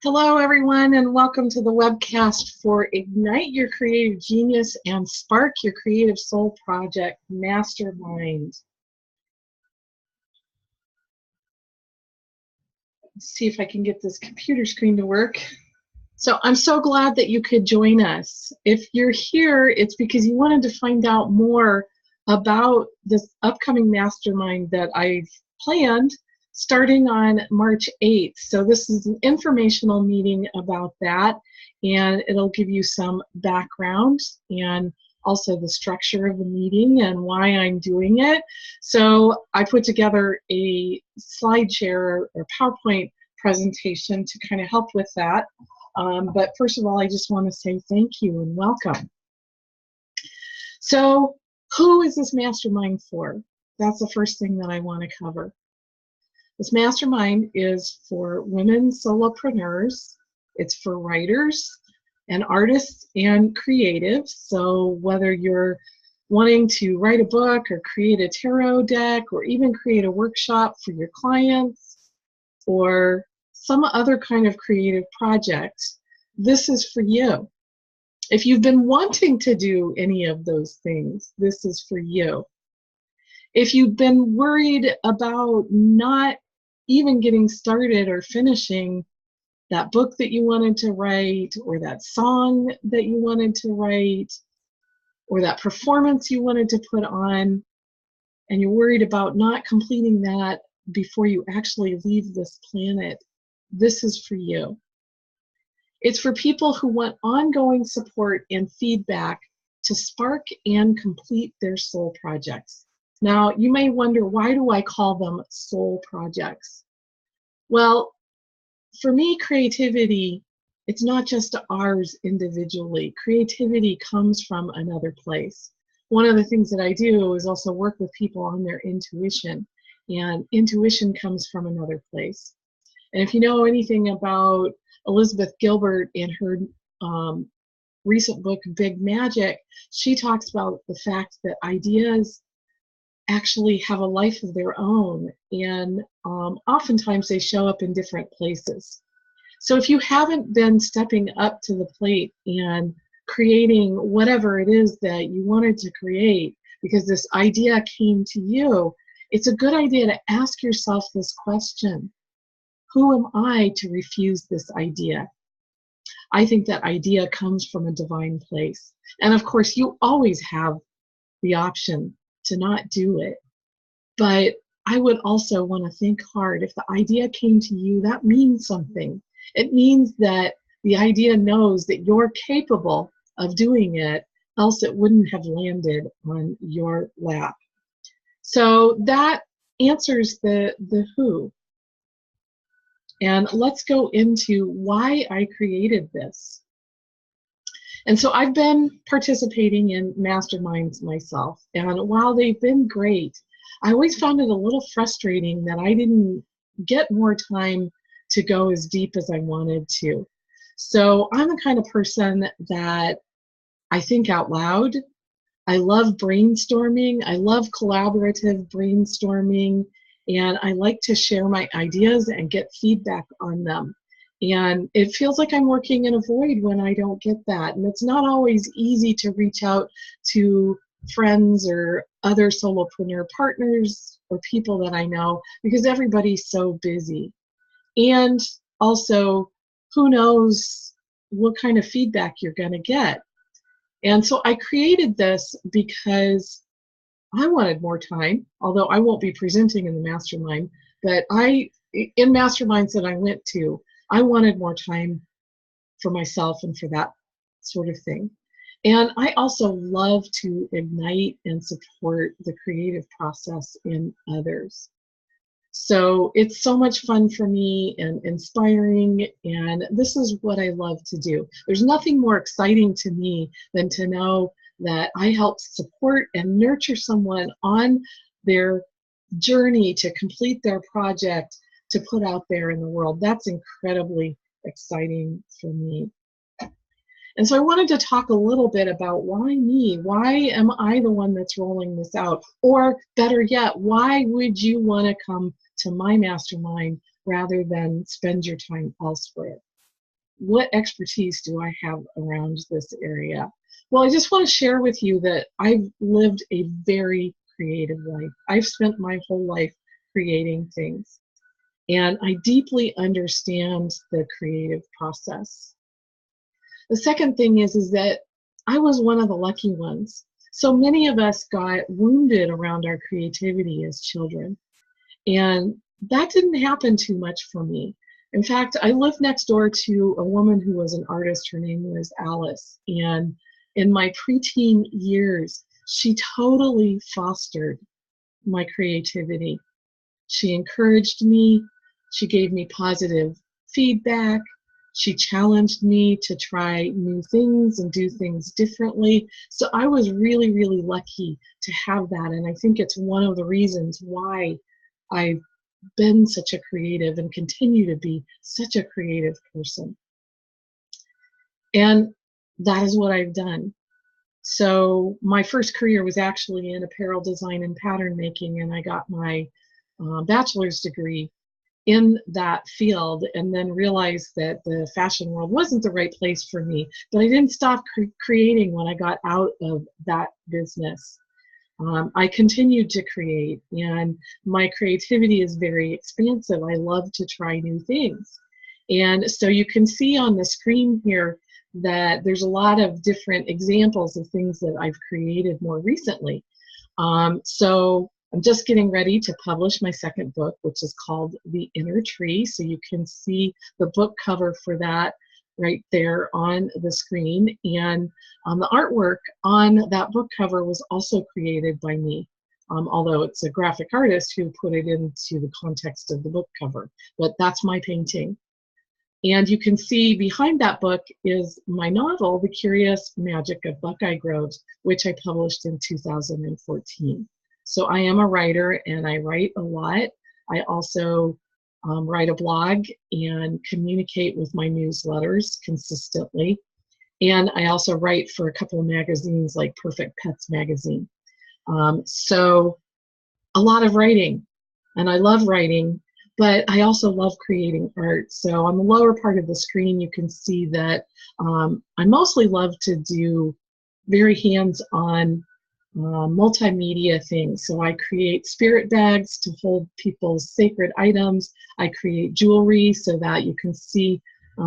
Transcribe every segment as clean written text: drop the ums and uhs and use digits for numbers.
Hello, everyone, and welcome to the webcast for Ignite Your Creative Genius and Spark Your Creative Soul Project Mastermind. Let's see if I can get this computer screen to work. So I'm so glad that you could join us. If you're here, it's because you wanted to find out more about this upcoming mastermind that I've planned starting on March 8th. So this is an informational meeting about that, and it'll give you some background and also the structure of the meeting and why I'm doing it. So I put together a slide share or PowerPoint presentation to kind of help with that. But first of all, I just want to say thank you and welcome. So who is this mastermind for? That's the first thing that I want to cover. This mastermind is for women solopreneurs. It's for writers and artists and creatives. So whether you're wanting to write a book or create a tarot deck or even create a workshop for your clients or some other kind of creative project, this is for you. If you've been wanting to do any of those things, this is for you. If you've been worried about not even getting started or finishing that book that you wanted to write, or that song that you wanted to write, or that performance you wanted to put on, and you're worried about not completing that before you actually leave this planet, this is for you. It's for people who want ongoing support and feedback to spark and complete their soul projects. Now, you may wonder, why do I call them soul projects? Well, for me, creativity, it's not just ours individually. Creativity comes from another place. One of the things that I do is also work with people on their intuition, and intuition comes from another place. And if you know anything about Elizabeth Gilbert and her recent book, Big Magic, she talks about the fact that ideas actually have a life of their own, and oftentimes they show up in different places. So if you haven't been stepping up to the plate and creating whatever it is that you wanted to create because this idea came to you, it's a good idea to ask yourself this question: who am I to refuse this idea? I think that idea comes from a divine place. And of course, you always have the option to not do it. But I would also want to think hard. If the idea came to you, that means something. It means that the idea knows that you're capable of doing it, else it wouldn't have landed on your lap. So that answers the who. And let's go into why I created this. And so I've been participating in masterminds myself, and while they've been great, I always found it a little frustrating that I didn't get more time to go as deep as I wanted to. So I'm the kind of person that I think out loud. I love brainstorming. I love collaborative brainstorming, and I like to share my ideas and get feedback on them. And it feels like I'm working in a void when I don't get that. And it's not always easy to reach out to friends or other solopreneur partners or people that I know, because everybody's so busy. And also, who knows what kind of feedback you're going to get. And so I created this because I wanted more time, although I won't be presenting in the mastermind, but in masterminds that I went to, I wanted more time for myself and for that sort of thing. And I also love to ignite and support the creative process in others. So it's so much fun for me and inspiring, and this is what I love to do. There's nothing more exciting to me than to know that I help support and nurture someone on their journey to complete their project to put out there in the world. That's incredibly exciting for me. And so I wanted to talk a little bit about why me? Why am I the one that's rolling this out? Or better yet, why would you want to come to my mastermind rather than spend your time elsewhere? what expertise do I have around this area? Well, I just want to share with you that I've lived a very creative life. I've spent my whole life creating things, and I deeply understand the creative process. The second thing is that I was one of the lucky ones. So many of us got wounded around our creativity as children, and that didn't happen too much for me. In fact, I lived next door to a woman who was an artist. Her name was Alice. And in my preteen years, she totally fostered my creativity. She encouraged me. She gave me positive feedback. She challenged me to try new things and do things differently. So I was really, really lucky to have that. And I think it's one of the reasons why I've been such a creative and continue to be such a creative person. And that is what I've done. So my first career was actually in apparel design and pattern making, and I got my bachelor's degree in that field, and then realized that the fashion world wasn't the right place for me. But I didn't stop creating when I got out of that business. I continued to create, and my creativity is very expansive. I love to try new things. And so you can see on the screen here that there's a lot of different examples of things that I've created more recently. So I'm just getting ready to publish my second book, which is called The Inner Tree. So you can see the book cover for that right there on the screen. And the artwork on that book cover was also created by me, although it's a graphic artist who put it into the context of the book cover. But that's my painting. And you can see behind that book is my novel, The Curious Magic of Buckeye Groves, which I published in 2014. So I am a writer, and I write a lot. I also write a blog and communicate with my newsletters consistently. And I also write for a couple of magazines like Perfect Pets magazine. So a lot of writing, and I love writing, but I also love creating art. So on the lower part of the screen, you can see that I mostly love to do very hands-on multimedia things. So I create spirit bags to hold people's sacred items. I create jewelry, so that you can see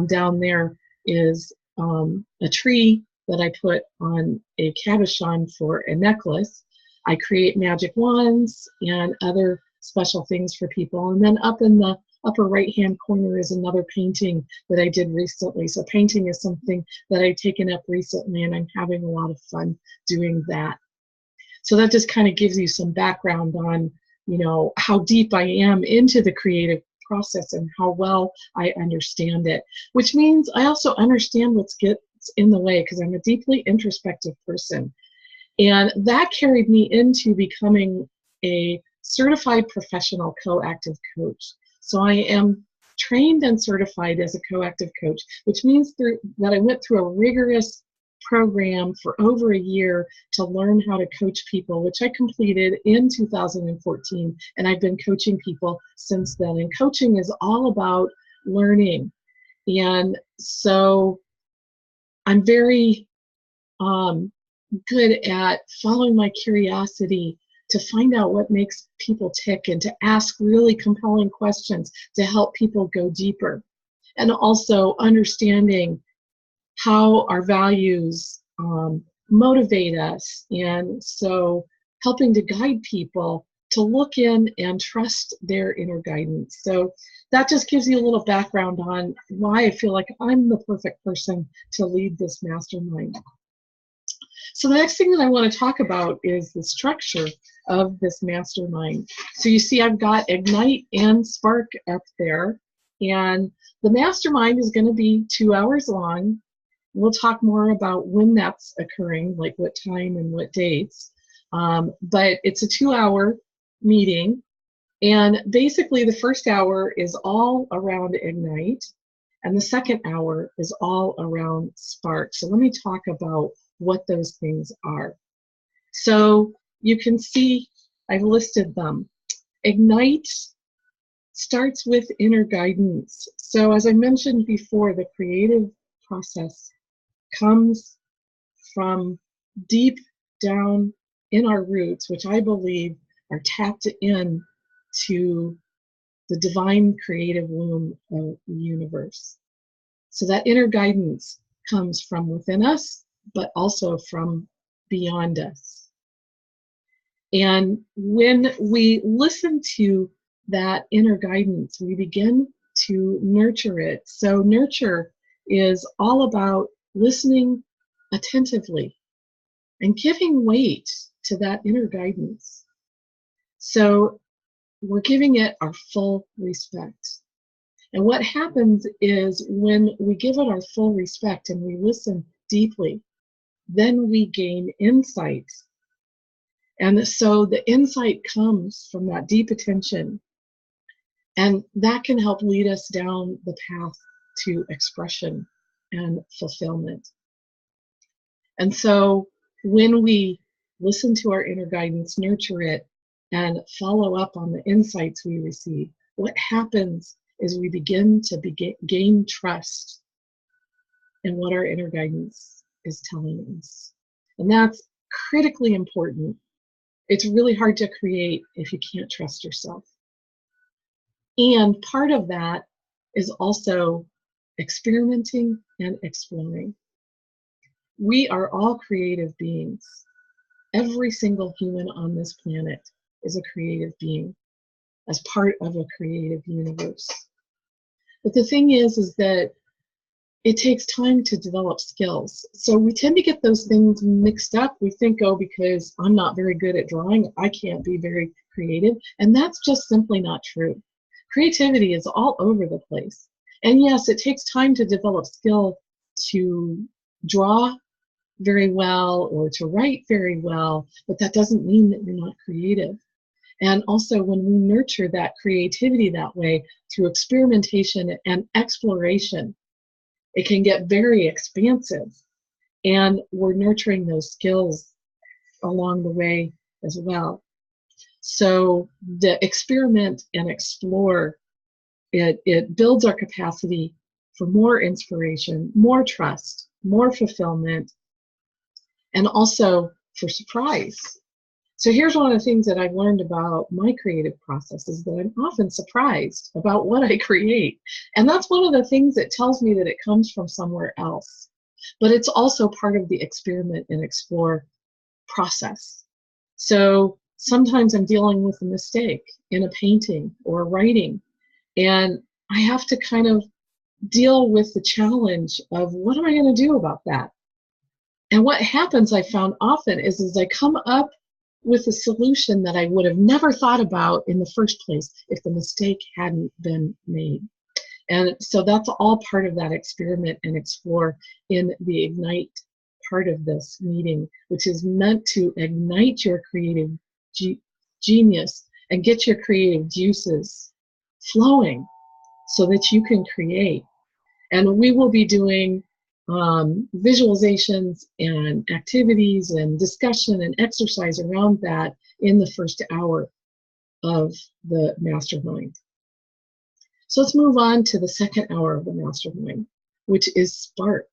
down there is a tree that I put on a cabochon for a necklace. I create magic wands and other special things for people. And then up in the upper right-hand corner is another painting that I did recently. So painting is something that I've taken up recently, and I'm having a lot of fun doing that. So that just kind of gives you some background on, you know, how deep I am into the creative process and how well I understand it, which means I also understand what gets in the way, because I'm a deeply introspective person. And that carried me into becoming a certified professional coactive coach. So I am trained and certified as a coactive coach, which means that I went through a rigorous program for over a year to learn how to coach people, which I completed in 2014, and I've been coaching people since then. And coaching is all about learning. And so I'm very good at following my curiosity to find out what makes people tick, and to ask really compelling questions to help people go deeper. And also understanding how our values motivate us, and so helping to guide people to look in and trust their inner guidance. So that just gives you a little background on why I feel like I'm the perfect person to lead this mastermind. So the next thing that I want to talk about is the structure of this mastermind. So you see I've got Ignite and Spark up there, and the mastermind is going to be 2 hours long. We'll talk more about when that's occurring, like what time and what dates. But it's a 2-hour meeting. And basically the first hour is all around Ignite, and the second hour is all around Spark. So let me talk about what those things are. So you can see I've listed them. Ignite starts with inner guidance. So as I mentioned before, the creative process comes from deep down in our roots, which I believe are tapped in to the divine creative womb of the universe. So that inner guidance comes from within us, but also from beyond us. And when we listen to that inner guidance, we begin to nurture it. So nurture is all about listening attentively and giving weight to that inner guidance. So we're giving it our full respect. And what happens is when we give it our full respect and we listen deeply, then we gain insight. And so the insight comes from that deep attention, and that can help lead us down the path to expression and fulfillment. And so when we listen to our inner guidance, nurture it, and follow up on the insights we receive, what happens is we begin to gain trust in what our inner guidance is telling us. And that's critically important. It's really hard to create if you can't trust yourself. And part of that is also experimenting and exploring. We are all creative beings. Every single human on this planet is a creative being as part of a creative universe. But the thing is that it takes time to develop skills. So we tend to get those things mixed up. We think, oh, because I'm not very good at drawing, I can't be very creative. And that's just simply not true. Creativity is all over the place. And yes, it takes time to develop skill to draw very well or to write very well, but that doesn't mean that you're not creative. And also when we nurture that creativity that way through experimentation and exploration, it can get very expansive, and we're nurturing those skills along the way as well. So the experiment and explore, it builds our capacity for more inspiration, more trust, more fulfillment, and also for surprise. So here's one of the things that I've learned about my creative process is that I'm often surprised about what I create. And that's one of the things that tells me that it comes from somewhere else. But it's also part of the experiment and explore process. So sometimes I'm dealing with a mistake in a painting or writing, and I have to kind of deal with the challenge of what am I going to do about that? And what happens, I found often, is I come up with a solution that I would have never thought about in the first place if the mistake hadn't been made. And so that's all part of that experiment and explore in the Ignite part of this meeting, which is meant to ignite your creative genius and get your creative juices flowing so that you can create. And we will be doing visualizations and activities and discussion and exercise around that in the first hour of the mastermind. So let's move on to the second hour of the mastermind, which is Spark.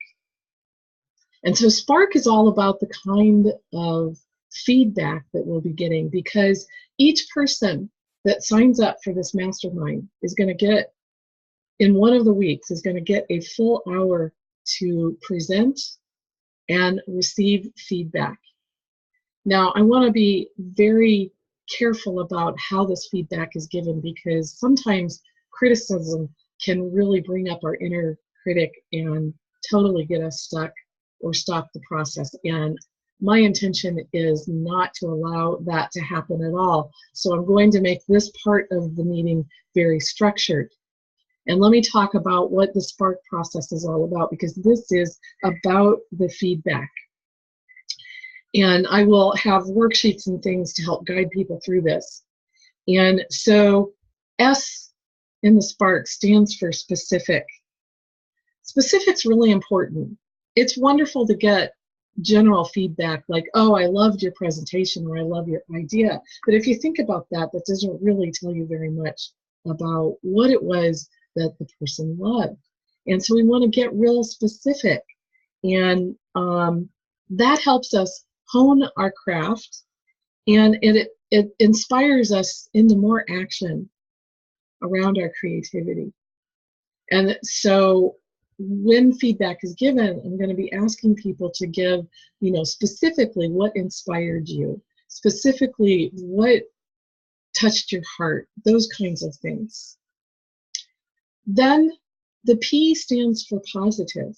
And so Spark is all about the kind of feedback that we'll be getting, because each person that signs up for this mastermind is going to get, in one of the weeks, is going to get a full hour to present and receive feedback. Now, I want to be very careful about how this feedback is given, because sometimes criticism can really bring up our inner critic and totally get us stuck or stop the process. And my intention is not to allow that to happen at all. So I'm going to make this part of the meeting very structured. And let me talk about what the Spark process is all about, because this is about the feedback. And I will have worksheets and things to help guide people through this. And so S in the Spark stands for specific. Specific's really important. It's wonderful to get general feedback like, oh, I loved your presentation, or I love your idea. But if you think about that, that doesn't really tell you very much about what it was that the person loved. And so we want to get real specific. And that helps us hone our craft, and it inspires us into more action around our creativity. And so when feedback is given, I'm going to be asking people to give, specifically what inspired you, specifically what touched your heart, those kinds of things. Then the P stands for positive.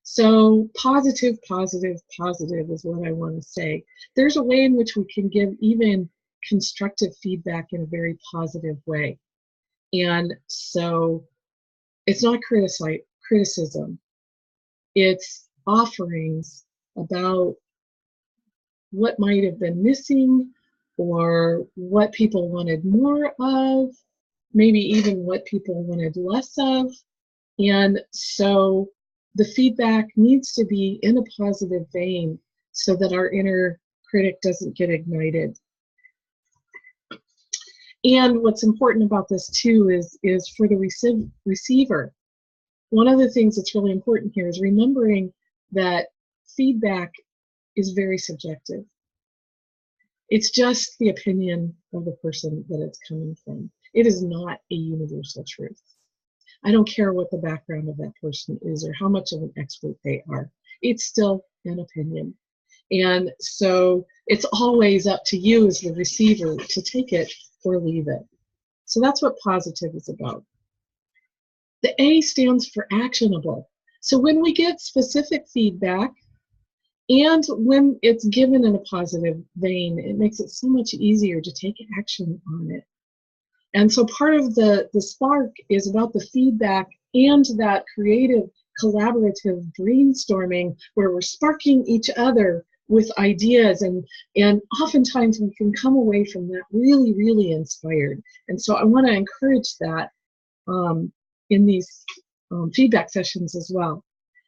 So positive, positive, positive is what I want to say. There's a way in which we can give even constructive feedback in a very positive way. And so it's not criticism. It's offerings about what might have been missing or what people wanted more of, maybe even what people wanted less of. And so the feedback needs to be in a positive vein so that our inner critic doesn't get ignited. And what's important about this too is for the receiver. One of the things that's really important here is remembering that feedback is very subjective. It's just the opinion of the person that it's coming from. It is not a universal truth. I don't care what the background of that person is or how much of an expert they are. It's still an opinion. And so it's always up to you as the receiver to take it or leave it. So that's what positive is about. The A stands for actionable. So when we get specific feedback and when it's given in a positive vein, it makes it so much easier to take action on it. And so part of the spark is about the feedback and that creative, collaborative brainstorming where we're sparking each other with ideas, and oftentimes we can come away from that really, really inspired. And so I want to encourage that in these feedback sessions as well.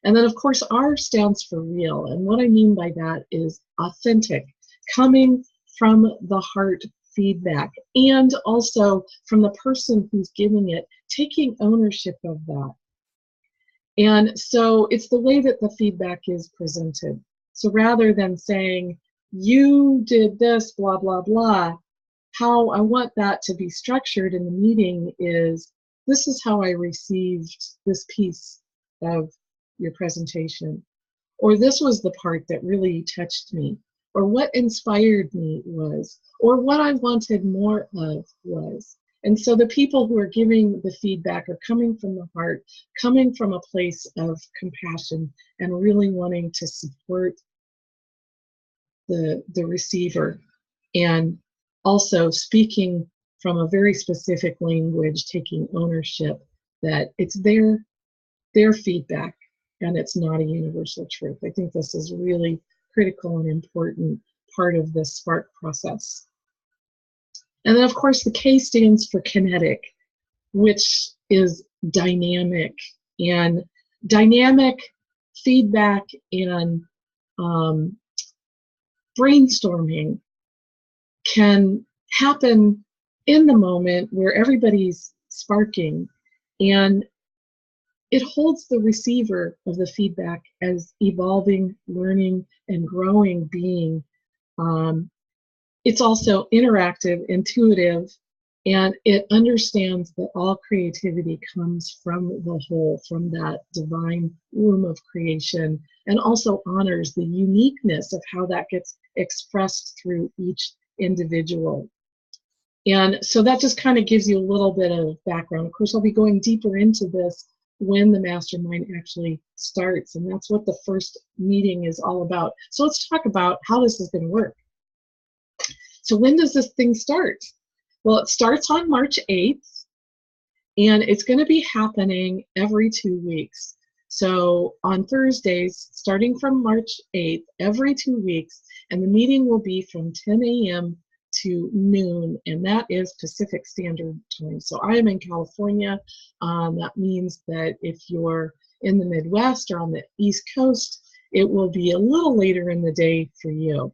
And then of course R stands for real, and what I mean by that is authentic, coming from the heart feedback, and also from the person who's giving it, taking ownership of that. And so it's the way that the feedback is presented. So rather than saying, you did this, blah, blah, blah, how I want that to be structured in the meeting is, this is how I received this piece of your presentation. Or this was the part that really touched me. Or what inspired me was, or what I wanted more of was. And so the people who are giving the feedback are coming from the heart, coming from a place of compassion and really wanting to support the receiver, and also speaking from a very specific language, taking ownership that it's their feedback and it's not a universal truth. I think this is really critical and important part of this spark process. And then of course the K stands for kinetic, which is dynamic, and dynamic feedback and brainstorming can happen in the moment where everybody's sparking, and it holds the receiver of the feedback as evolving, learning, and growing being. It's also interactive, intuitive, and it understands that all creativity comes from the whole, from that divine womb of creation, and also honors the uniqueness of how that gets expressed through each individual. And so that just kind of gives you a little bit of background. Of course, I'll be going deeper into this when the mastermind actually starts, and that's what the first meeting is all about. So let's talk about how this is going to work. So when does this thing start? Well, it starts on March 8th, and it's going to be happening every 2 weeks. So on Thursdays, starting from March 8th, every 2 weeks, and the meeting will be from 10 a.m. to noon, and that is Pacific Standard Time. So I am in California. That means that if you're in the Midwest or on the East Coast, it will be a little later in the day for you.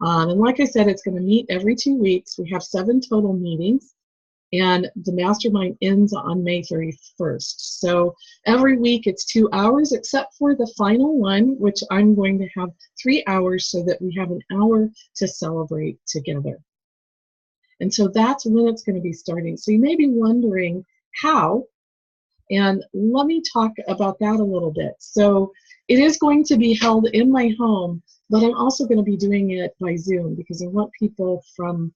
And like I said, it's going to meet every 2 weeks. We have 7 total meetings. And the mastermind ends on May 31st. So every week it's 2 hours, except for the final one, which I'm going to have 3 hours so that we have an hour to celebrate together. And so that's when it's going to be starting. So you may be wondering how, and let me talk about that a little bit. So it is going to be held in my home, but I'm also going to be doing it by Zoom because I want people from,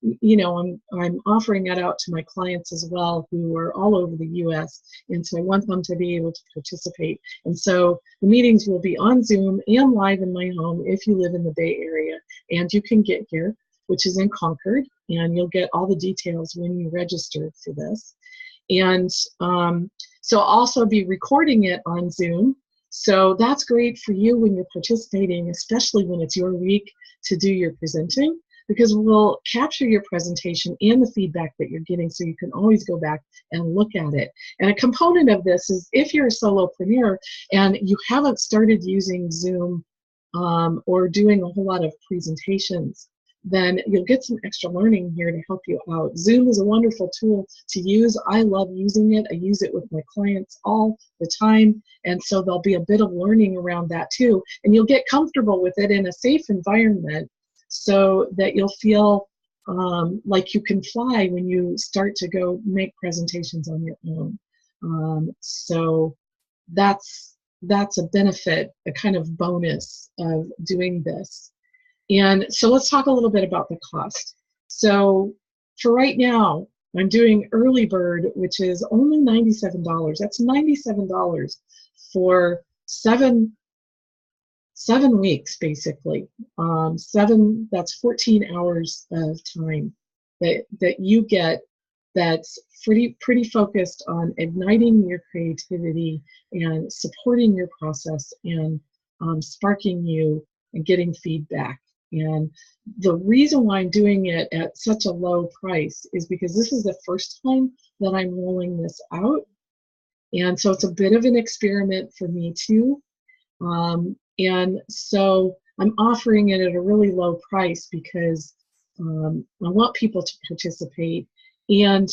you know, I'm offering that out to my clients as well who are all over the US, and so I want them to be able to participate. And so the meetings will be on Zoom and live in my home if you live in the Bay Area, and you can get here, which is in Concord, and you'll get all the details when you register for this. And so I'll also be recording it on Zoom. So that's great for you when you're participating, especially when it's your week to do your presenting, because we'll capture your presentation and the feedback that you're getting so you can always go back and look at it. And a component of this is if you're a solopreneur and you haven't started using Zoom or doing a whole lot of presentations, then you'll get some extra learning here to help you out. Zoom is a wonderful tool to use. I love using it. I use it with my clients all the time, and so there'll be a bit of learning around that too. And you'll get comfortable with it in a safe environment so that you'll feel like you can fly when you start to go make presentations on your own. So that's a benefit, a kind of bonus of doing this. And so let's talk a little bit about the cost. So for right now, I'm doing early bird, which is only $97. That's $97 for seven weeks, basically. That's 14 hours of time that you get that's pretty focused on igniting your creativity and supporting your process and sparking you and getting feedback. And the reason why I'm doing it at such a low price is because this is the first time that I'm rolling this out. And so it's a bit of an experiment for me too. And so I'm offering it at a really low price because I want people to participate, and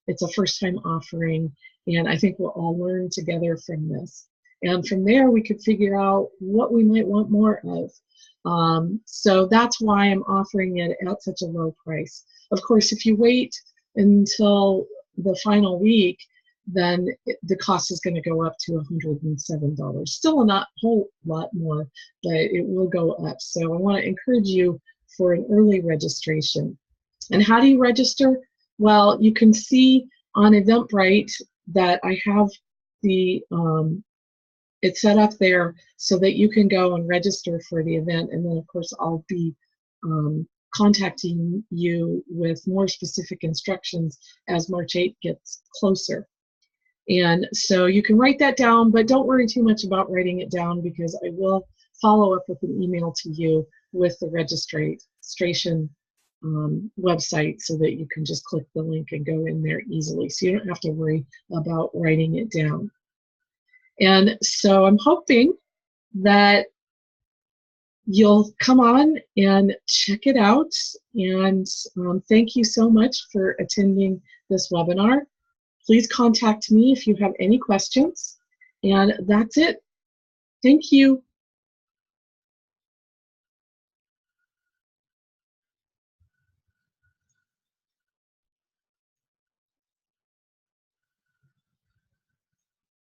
it's a first time offering, and I think we'll all learn together from this. And from there, we could figure out what we might want more of. So that's why I'm offering it at such a low price. Of course, if you wait until the final week, then the cost is going to go up to $107. Still not a whole lot more, but it will go up. So I want to encourage you for an early registration. And how do you register? Well, you can see on Eventbrite that I have the it's set up there so that you can go and register for the event. And then, of course, I'll be contacting you with more specific instructions as March 8th gets closer. And so you can write that down, but don't worry too much about writing it down because I will follow up with an email to you with the registration website so that you can just click the link and go in there easily. So you don't have to worry about writing it down. And so I'm hoping that you'll come on and check it out. And thank you so much for attending this webinar. Please contact me if you have any questions. And that's it. Thank you.